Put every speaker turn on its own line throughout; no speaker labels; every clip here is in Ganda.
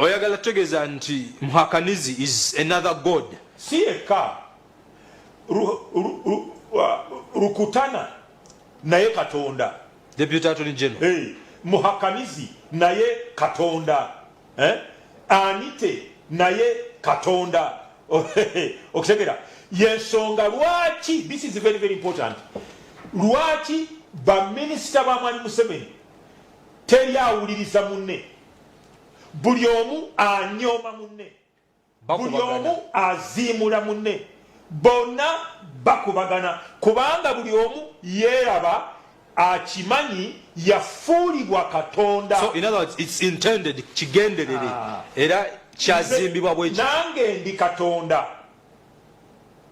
oyagala tegeza nti Muhakanizi is another god.
Si eka Rukutana naye Katonda.
Deputy Attorney General.
Muhakanizi naye Katonda. Anite naye Katonda. Okutegera yensonga lwaki, this is very very important, lwaki ba minister ba Mwami Museveni teri awuliriza munne, buli omu anyoma munne, buli omu azimula munne, bonna bakubagana kubanga buli omu yeraba akimanyi yafuulibwa Katonda.
So in other words, it's intended kigenderere era kyazimbibwa bwe
nange ndi Katonda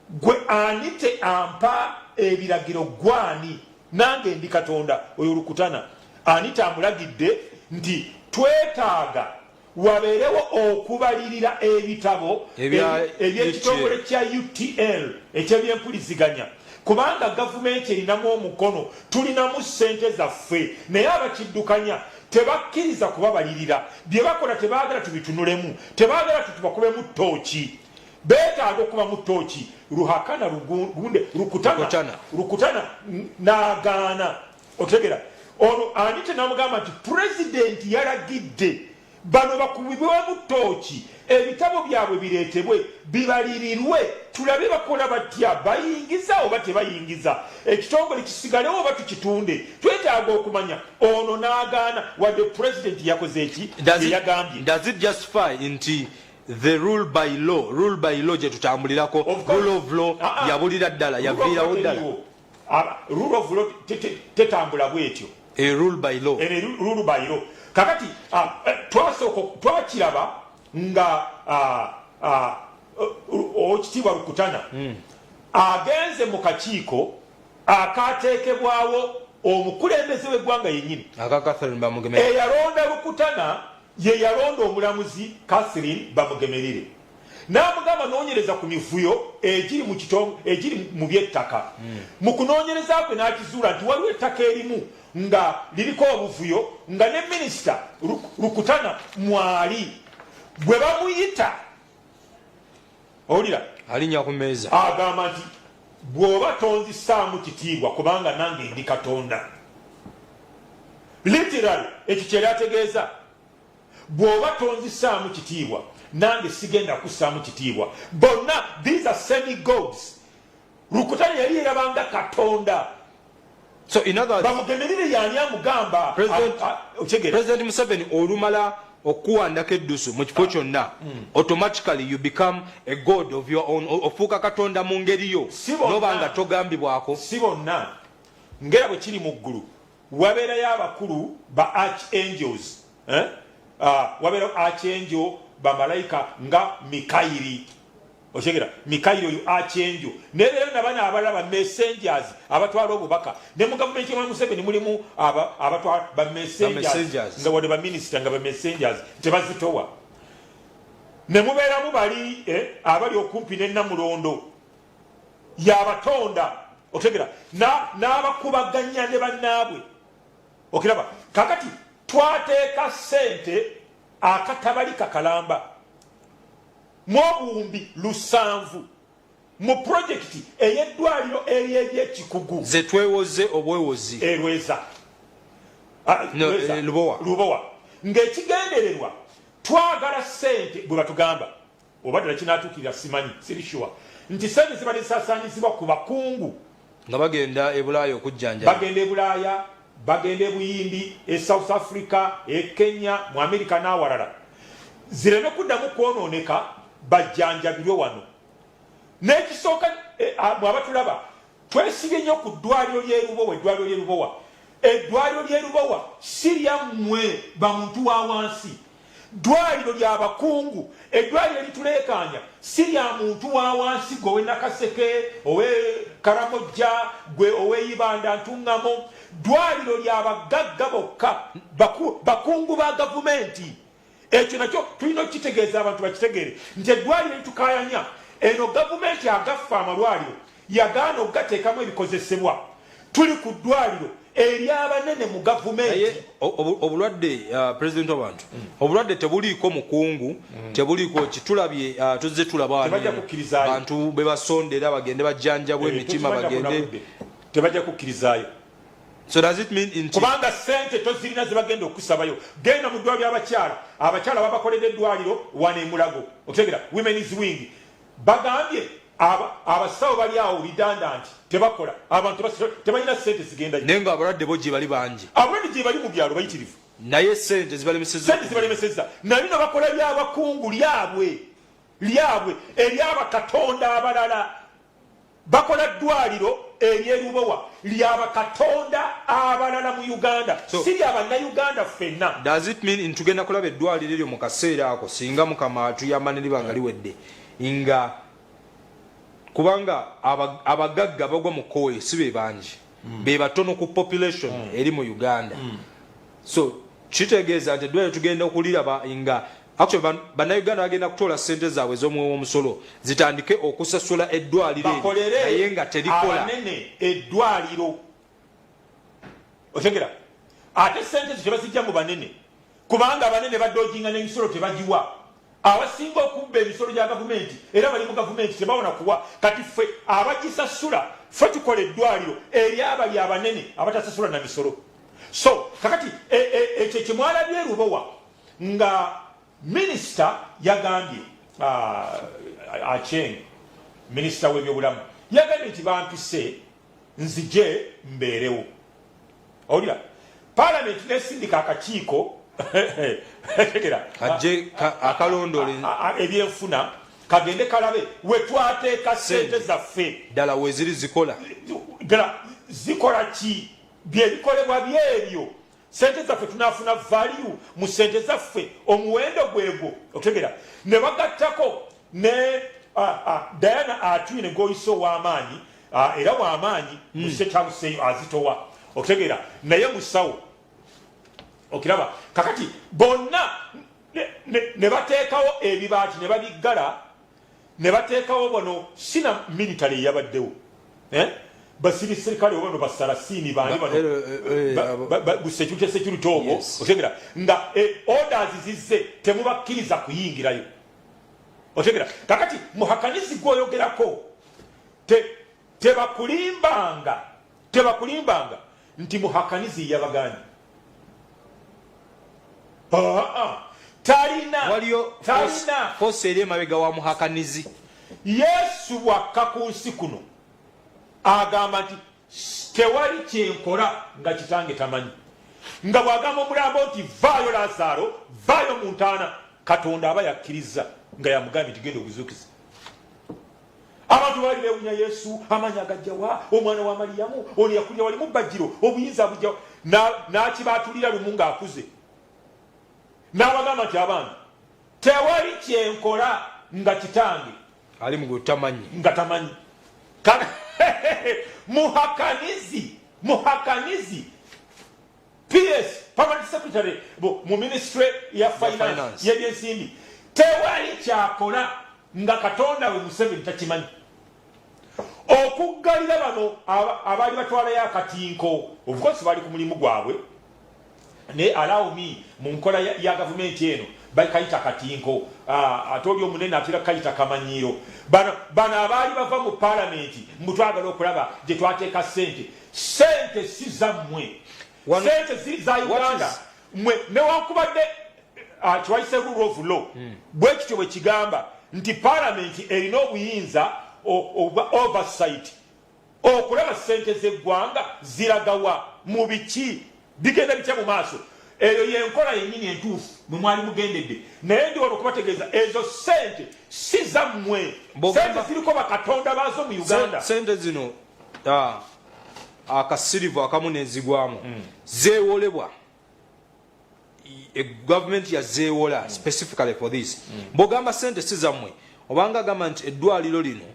gwe anite ampa ebiragiro gwani, nange ndi Katonda. Oyo Rukutana anite amulagidde nti twetaaga wabeerewo okubalirira ebitabo eby'ekitongole kya UTL ekyebyempuliziganya kubanga gavumenti erinamu omukono, tulinamu ssente zaffe naye abakiddukanya tebakkiriza kubabalirira, bye bakola tebaagala tubitunulemu, tebaagala tutubakubemu ttooki, beetaaga okuba mu ttooki. Ruhakana Rugunde Rukutana n'agaana. Otegera ono anite n'amugamba nti pulezidenti yalagidde bano bakubibwe mu ttooki, ebitabo byabwe bireetebwe bibalirirwe, tulabe bakola batya, bayingiza oba tebayingiza, ekitongole kisigalewo oba tukitunde. Twetaaga okumanya. Ono n'agaana wadde pulezidenti yakoze eki yagambye.
Does it justify nti the rule by law gye tutambulirako, rule of law yabulira ddala yaviirawo ddala?
Rule of law tetambula bwetyo.
Rule by law.
Rule by law. Kakati twakiraba nga okitiibwa Rukutana agenze mu kakiiko akateekebwawo omukulembeze w'eggwanga yennyini eyalonda Rukutana ye yalonda omulamuzi Catherine Bamugemerere, n'amugamba noonyereza ku mivuyo egiri mu by'ettaka. Mu kunoonyereza kwe n'akizuula nti waliwo ettaka erimu nga liriko obuvuyo nga ne minisita Rukutana mwali gwe bamuyita owulira
alinnya ku mmeeza
agamba nti bw'oba tonzisaamu kitiibwa kubanga nange ndi Katonda. Literally ekyo kye ategeeza, bw'oba tonzisaamu kitiibwa nange sigenda kussaamu kitiibwa. Bonna these are semi-gods. Rukutana yali yerabanga Katonda.
So in other words,
Bamugemerere yani amugamba
President Museveni olumala okuwandako eddusu mu kifo kyonna, automatically you become a god of your own, ofuuka Katonda mu ngeri yo nobanga togambibwako.
Si bonna, ngera bwe kiri mu ggulu wabeerayo abakulu ba archangels, wabeerayo archangel bamalayika nga Mikayiri. Oshegera Mikayiri oyo archangel, neero nabana abalaba messengers abatwala obubaka, ne mu gavumenti ya Museveni mulimu abatwala ba messengers nga wade ba minister nga ba messengers tebazitowa. Ne mubeeramu bali abali okumpi ne Namulondo y'abatonda. Otegera n'abakubaganya ne bannaabwe. Okiraba kakati twateeka ssente akatabalika kalamba mw'obuwumbi 700 mu projekiti ey'eddwaliro ery'ekyekugu
ze twewoze obwewozi
Lweza
Lubowa
ng'ekigendererwa twagala ssente bwe batugamba oba ddala kinaatuukirira simanyi sirishuwa nti ssente ziba zisaasaanyizibwa ku bakungu
nga bagenda e Bulaaya okujjanja,
bagenda e Bulaaya, bagenda e Buyindi, e South Africa, e Kenya, mu Amerika n'awalala, zireme kuddamu kwonooneka bajjanjabirwe wano. N'ekisooka abatulaba twesibye nnyo ku ddwaliro ly'e Lubowa. Eddwaliro ly'e Lubowa si lyammwe bamuntu wa wansi, ddwaliro ly'abakungu. Eddwaliro lituleekaanya si lya muntu wa wansi gwe owe Nakaseke, owe Karamojja, gwe owe Ibanda Ntungamo. Ddwaliro ly'abagagga bokka, bakungu ba gavumenti. Ekyo nakyo tulina okukitegeeza abantu bakitegere nti eddwaliro litukaayanya eno gavumenti agaffe amalwaliro yagaana okugateekamu ebikozesebwa. Tuli ku ddwaliro eri abanene mu gavumenti.
Obulwadde president w'abantu obulwadde tebuliiko mukungu tebuliiko kitulabye tuzze tulaba abantu be basondera bagende bajjanjabwe emitima bagende
tebajja kukkirizayo.
So does it mean in
kubanga sente tozirina zibagenda okusabayo genda mu ddwaliro abakyala babakolera eddwaliro wane mulago otegera women is wing bagambye abasawo bali awo redundant tebakola abantu tebalina sente zigenda
nenga abalwadde bo gye bali bangi
abalwadde gye bali mu byalo bayitirivu
naye sente zibalemesezza
nabino bakola byabakungu lyabwe eryabakatonda abalala bakola ddwaliro eryerubowa lyabakatonda abalala mu Uganda si lyabannayuganda ffenna.
Does it mean ntugenda kulaba eddwaliro eryo mu kaseera ako singa mukama atuyamba ne libanga liwedde nga kubanga abagagga bagwa mu kkowe si be bangi be batono ku population eri mu Uganda. So kitegeeza nti eddwaliro tugenda okuliraba nga actually bannayuganda bagenda kutola sente zaabwe ez'omuwe w'omusolo zitandike okusasula eddwaliro naye nga terikola
abanene eddwaliro otegera ate sente zo tebazijja mu banene kubanga abanene badojinga n'emisolo tebagiwa abasinga okubba emisolo gya gavumenti era bali mu gavumenti tebawona kuwa kati ffe abagisasula ffe tukola eddwaliro eri abali abanene abatasasula na misolo. So kakati ekyo kyemwalabye Rubowa nga minisita yagambye Acheng minisita w'ebyobulamu yagambye nti bampise nzije mbeerewo olira palamenti nesindika akakiiko
akalondole
ebyenfuna kagende kalabe wetwateeka sente zaffe
ddala weziri zikola
ki byebikolebwa byebyo sente zaffe tunafuna value mu sente zaffe omuwendo gwegwo otegera ne bagattako ne Diana Atwine goyiso w'amaanyi era w'amaanyi musekyamuseyo azitowa otegera naye musawo okiraba kakati bonna ne bateekawo ebibaati ne babiggala ne bateekawo bono sina military yabaddewo basirikale wano basarasini bani bano security obo otegera nga orders zizze temubakkiriza kuyingirayo otegera kakati muhakanizi gwoyogerako tebakulimbanga nti muhakanizi yabagani talina
fose eri emabega wa muhakanizi.
Yesu bwakka ku nsi kuno agamba nti tewali kyenkola nga kitange tamanyi nga bwagamba omulambo nti vaayo Lazaro vaayo mu ntaana Katonda aba yakkiriza nga yamugambye nti genda obuzuukiza. Abantu baali beewunya Yesu amanya agajjawa omwana wa Mariyamu ono yakulira wali mu bbajjiro obuyinza bujjawa n'akibaatulira lumu ng'akuze n'abagamba nti abantu tewali kyenkola nga kitange
ali mu tamanyi
nga tamanyi muhakanizi PS permanent secretary mu ministry ya finance y'ebyensimbi tewali kyakola nga Katonda we Museveni takimanyi okuggalira bano abaali batwalayo akatinko of course bali ku mulimu gwabwe ne allow me mu nkola ya gavumenti eno bakayita katinko ate oli omunene atera kayita kamanyiiro bano abaali bava mu palamenti mutwagala okulaba gye twateeka sente si zammwe sente ziri za Uganda mwe newankubadde kiwayise rule of law bwe kityo bwe kigamba nti palamenti erina obuyinza oversight okulaba sente z'eggwanga ziragawa mu biki bigenda bitya mu maaso eyo yenkola yennyini entuufu mwe mwali mugendedde naye ndi wano okubategeeza ezo sente si zammwe sente ziriko bakatonda baazo mu Uganda.
Sente zino akasirivu akamu nezigwamu zeewolebwa government yazeewola specifically for this mbogamba sente si zammwe obanga agamba nti eddwaliro lino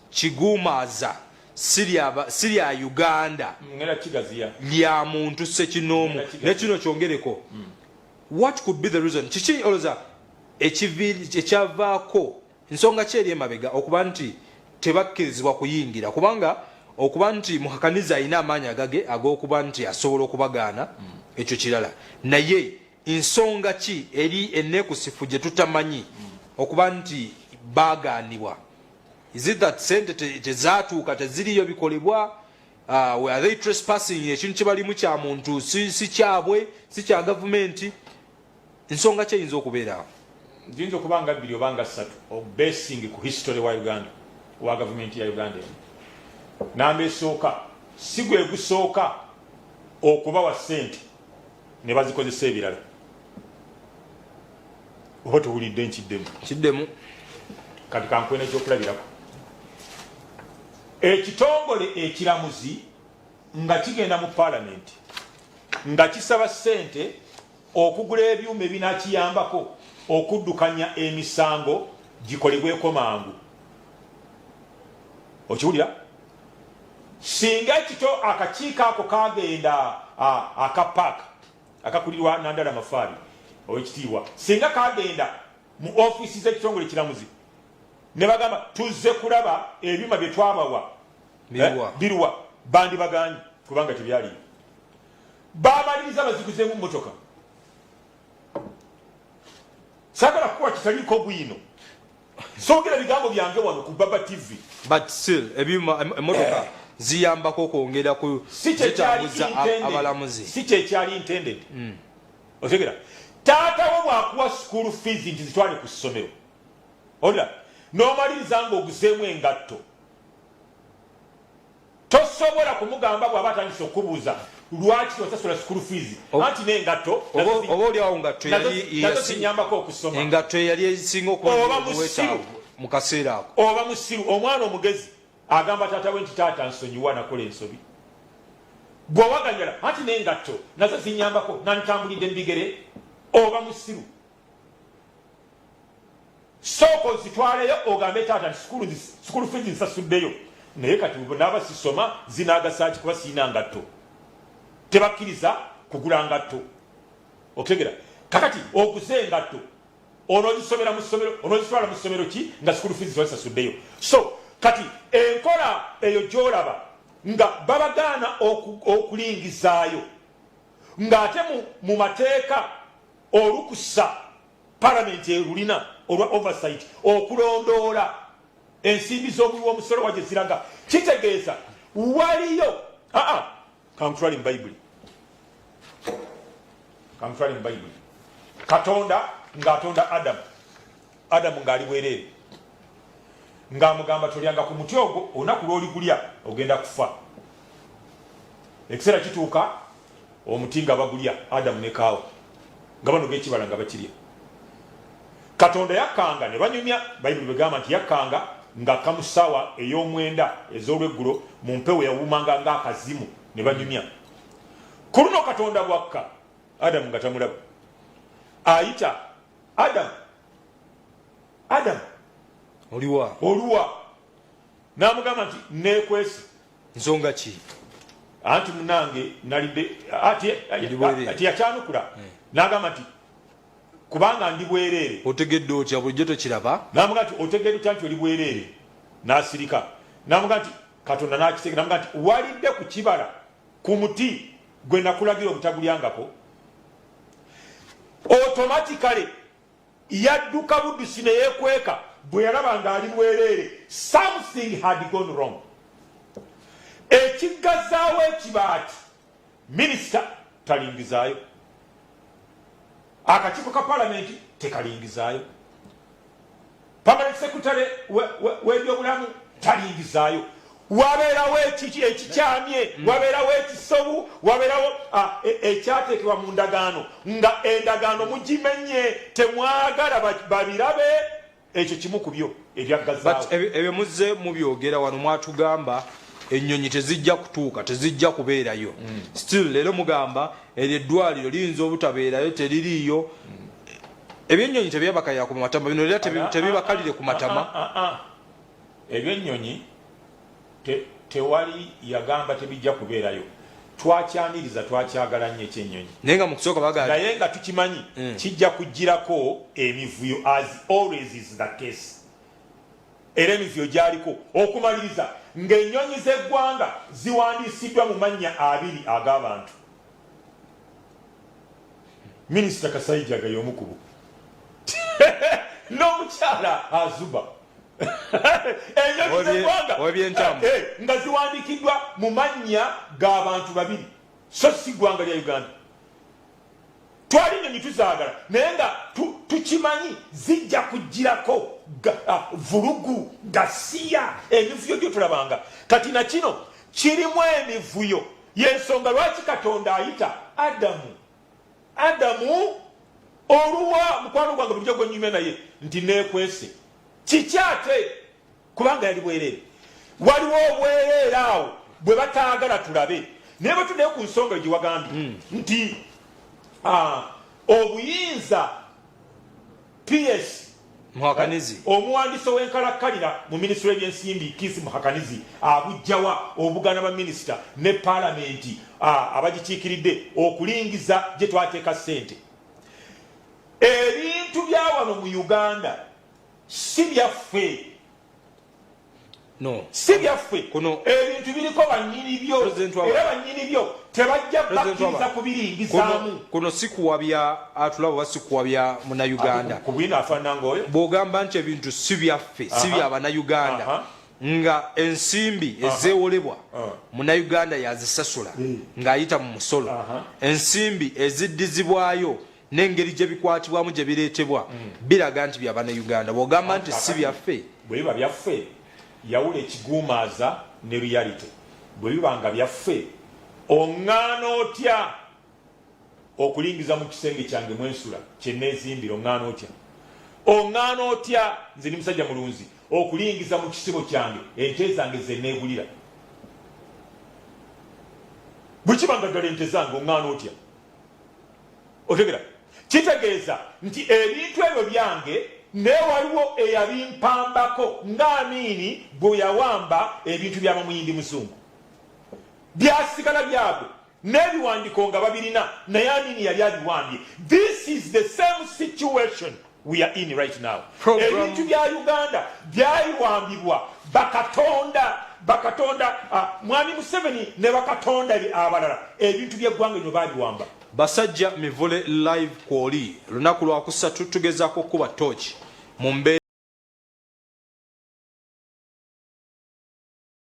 kiguumaaza sirya Uganda lya muntu sekinoomu nekino kyongereko what could be the reason kiki oloza ekyavaako ensonga ki eri emabega okuba nti tebakkirizibwa kuyingira kubanga okuba nti muhakaniza alina amaanyi agage ag'okuba nti asobola okubagaana ekyo kirala naye ensonga ki eri enneekusifu gye tutamanyi okuba nti baagaanibwa is it that sente tezaatuuka teziriyo bikolebwa are they trespassing ekintu kibalimu kya muntu si kyabwe si kya gavumenti ensonga ki eyinza okubeeraawo
ziyinza okuba nga 2 oba nga 3 basing ku history wa Uganda wa gavumenti ya Uganda namba esooka si gwe gusooka okubawa ssente ne bazikozesa ebirala oba tuwulidde
kiddemu
kati kankwena ekyokulabirako ekitongole ekiramuzi nga kigenda mu palamenti nga kisaba ssente okugula ebyuma ebinakiyambako okuddukanya emisango gikolebweko mangu okiwulira singa ekito akakiiko ako kagenda akapaaka akakulirwa Nandala Mafari owekitiibwa singa kagenda mu ofisi z'ekitongole ekiramuzi ne bagamba tuzze kulaba ebyuma bye twabawa biruwa bandi baganyi kubanga tebyaliyo bamaliriza baziguzeemu mmotoka sagala kuwa kitaliiko bwino soogera bigambo byange wano ku Baba TV
but still ebyuma emmotoka ziyambako okwongera ku zitambuza abalamuzi
si kyekyali intended otegera taata wo bwakuwa school fees nti zitwale ku ssomero olira n'omaliriza ng'oguzeemu engatto tosobola kumugamba bw'aba atandise okubuuza lwaki osasula school fees anti n'engatto
oba oliawo ngatto
nazo zinyambako okusoma
engatto eyali esinga okuwetaavu mu kaseera ako
oba musiru omwana omugezi agamba taata we nti taata nsonyiwa nakola ensobi bw'owaganyala anti n'engatto nazo zinyambako nantambulidde mbigere oba musiru sooka ozitwaleyo ogambe taata nti school fees nsasuddeyo naye kati n'abasisoma zinaagasaaki kuba siina ngatto tebakkiriza kugula ngatto okutegera kakati oguze engatto onoozisomera mu ssomero onoozitwala mu ssomero ki nga school fees wazisasuddeyo so kati enkola eyo gy'olaba nga babagaana okulingizaayo ng'ate mu mateeka olukusa palamenti erulina olwa oversight okulondoola ensimbi z'omuwi w'omusolo wagye ziraga kitegeeza waliyo kamutwale mu bayibuli katonda ng'atonda adamu ng'ali bwereere ng'amugamba tolyanga ku muti ogwo olunaku lw'oligulya ogenda kufa ekiseera kituuka omuti nga bagulya adamu ne kaawa nga bano g'ekibala nga bakirya katonda yakkanga ne banyumya bayibuli begamba nti yakkanga ng'akka mu ssaawa ey'omwenda ez'olweggulo mu mpewo yawuumanga ng'akazimu ne banyumya ku luno katonda bwakka adamu nga tamulaba ayita adamu oluwa n'amugamba nti neekwese
nsonga ki
anti munange nalidde ati yakyanukula n'agamba nti kubanga ndi bwereere
otegedde otya bulijjo tokiraba
n'amugamba nti otegedde otya nti oli bwereere n'asirika n'amugamba nti katonda n'akiteeka n'amugamba nti walidde ku kibala ku muti gwe nakulagira obutagulyangako automatically yadduka buddusi ne yeekweka bwe yalaba ng'ali bwereere something had gone wrong ekiggazaawo ekibaati minisita talingizaayo akakiiko ka palamenti tekalingizaayo permanent secretary w'ebyobulamu talingizaayo wabeerawo ekikyamye wabeerawo ekisobu wabeerawo ekyateekebwa mu ndagaano nga endagaano mugimenye temwagala babirabe ekyo kimu ku byo ebyaggazaawo
ebyo muzze mubyogera wano mwatugamba ennyonyi tezijja kutuuka tezijja kubeerayo still leero mugamba eryo eddwaliro liyinza obutabeerayo teririiyo ebyennyonyi tebyabakalira ku matama bino era tebibakalire ku matama
ebyennyonyi tewali yagamba tebijja kubeerayo twakyaniriza twakyagala nnyo ekyennyonyi
naye nga mu kusooka bagala
naye nga tukimanyi kijja kugirako emivuyo as always is the case era emivuyo gyaliko okumaliriza ng'ennyonyi z'eggwanga ziwandiisiddwa mu mannya 2 ag'abantu. Minisita Kasaijaga y'omu ku bo n'omukyala Azuba ennyonyi z'eggwanga nga ziwandiikiddwa mu mannya g'abantu 2 so si ggwanga lya Uganda. Twali nnyonyi tuzaagala naye nga tukimanyi zijja kugirako vulugu gasiya emivuyo gyo tulabanga. Kati na kino kirimu emivuyo y'ensonga lwaki Katonda ayita Adamu oluwa mukwano gwange bulijjo gwennyumya naye nti neekwese kiki ate kubanga yali bwereere. Waliwo obwereere awo bwe bataagala tulabe naye batuddeyo ku nsonga gye wagambye nti obuyinza PS
Muhakanizi
omuwandiisi w'enkalakkalira mu minisitule y'ebyensimbi Kisi Muhakanizi abujjawa obugana ba minisita ne paalamenti abagikiikiridde okulingiza gye twateeka ssente. Ebintu bya wano mu Uganda si byaffe.
No.
Si byaffe. Ebintu biriko bannyini byo era bannyini byo tebajja bakkiriza kubiringizaamu.
Kuno sikuwabya atulaba basikuwabya Munnayuganda.
Kubwina afaanana ng'oyo.
Bw'ogamba nti ebintu si byaffe si by'Abannayuganda nga ensimbi ezeewolebwa Munnayuganda yazisasula ng'ayita mu musolo. Ensimbi eziddizibwayo n'engeri gye bikwatibwamu gye bireetebwa biraga nti by'Abannayuganda. Bw'ogamba nti si byaffe.
Bwe biba byaffe yawula ekiguumaaza ne reality. Bwe bibanga byaffe oŋŋaana otya okulingiza mu kisenge kyange mwensula kye neezimbira oŋŋaana otya? Oŋŋaana otya nze ni musajja mulunzi okulingiza mu kisibo kyange ente zange ze neegulira? Bwe kibanga ddala ente zange oŋŋaana otya? Otegera kitegeeza nti ebintu ebyo byange naye waliwo eyabimpambako ng'Amini bwe yawamba ebintu by'Abamuyindi Muzungu byasigala byabwe n'ebiwandiko nga babirina naye Amini yali abiwambye. This is the same situation we are in right now. Ebintu bya Uganda byayiwambibwa bakatonda Mwami Museveni ne bakatonda abalala ebintu by'eggwanga lino babiwamba.
Basajja Mivule live kwoli lunaku lwa kusatu tugezaako kuba torch mu mbeera